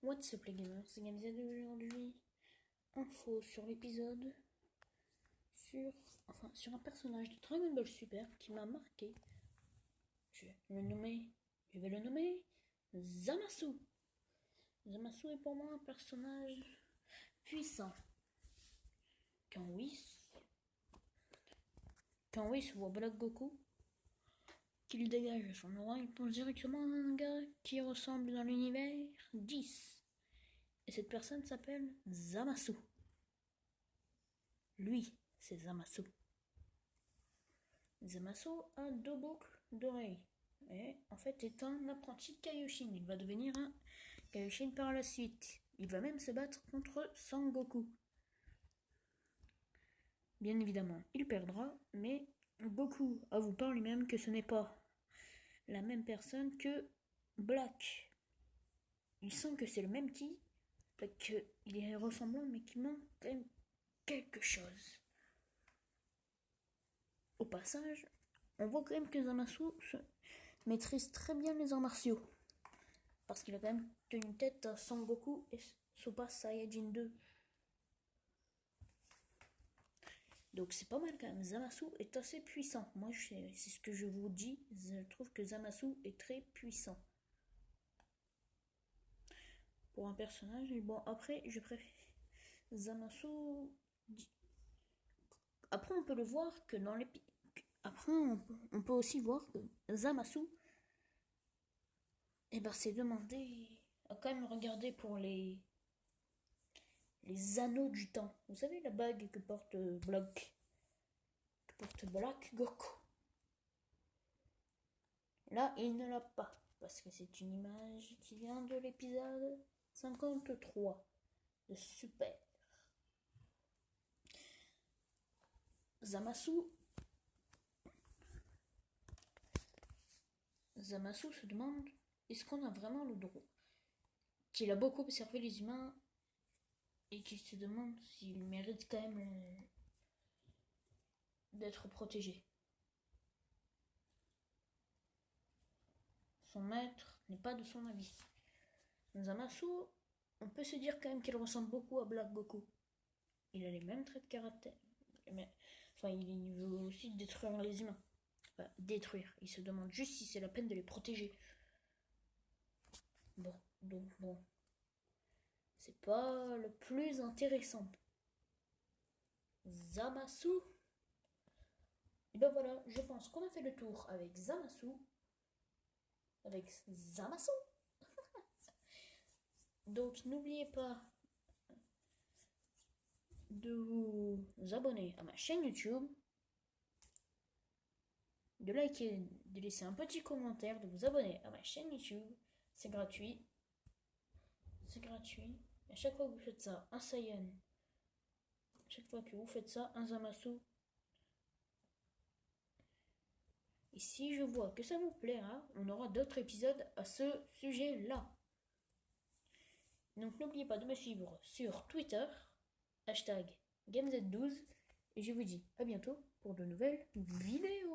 What's up les gamers, c'est GameZ aujourd'hui. Info sur l'épisode sur un personnage de Dragon Ball Super qui m'a marqué. Je vais le nommer Zamasu. Zamasu est pour moi un personnage puissant. Quand Whis voit Black Goku, qu'il dégage son aura, il pense directement à un gars qui ressemble dans l'univers 10. Et cette personne s'appelle Zamasu. Lui, c'est Zamasu. Zamasu a 2 boucles d'oreilles. Et en fait est un apprenti Kaioshin. Il va devenir un Kaioshin par la suite. Il va même se battre contre Sangoku. Bien évidemment, il perdra, mais Goku avoue par lui-même que ce n'est pas la même personne que Black. Il sent que c'est le même qu'il est ressemblant, mais qu'il manque quand même quelque chose. Au passage, on voit quand même que Zamasu maîtrise très bien les arts martiaux. Parce qu'il a quand même tenu tête à Sangoku et Super Saiyajin 2. Donc c'est pas mal quand même. Zamasu est assez puissant. Moi, c'est ce que je vous dis. Je trouve que Zamasu est très puissant. Pour un personnage, bon, après, je préfère Zamasu. Après, on peut le voir que dans l'épisode. Après, on peut aussi voir que Zamasu, s'est demandé à quand même regarder pour les anneaux du temps. Vous savez, la bague que porte Black Goku. Là, il ne l'a pas, parce que c'est une image qui vient de l'épisode 53 de Super. Zamasu se demande, est-ce qu'on a vraiment le droit? Qu'il a beaucoup observé les humains et qu'il se demande s'il mérite quand même d'être protégé. Son maître n'est pas de son avis. Zamasu, on peut se dire quand même qu'il ressemble beaucoup à Black Goku. Il a les mêmes traits de caractère. Il veut aussi détruire les humains. Enfin, détruire. Il se demande juste si c'est la peine de les protéger. Bon. C'est pas le plus intéressant. Zamasu. Et ben voilà, je pense qu'on a fait le tour avec Zamasu. Donc n'oubliez pas de vous abonner à ma chaîne YouTube, de liker, de laisser un petit commentaire, de vous abonner à ma chaîne YouTube. C'est gratuit. Et à chaque fois que vous faites ça, un Saiyan. À chaque fois que vous faites ça, un Zamasu. Et si je vois que ça vous plaira, on aura d'autres épisodes à ce sujet-là. Donc n'oubliez pas de me suivre sur Twitter, #GameZ12. Et je vous dis à bientôt pour de nouvelles vidéos.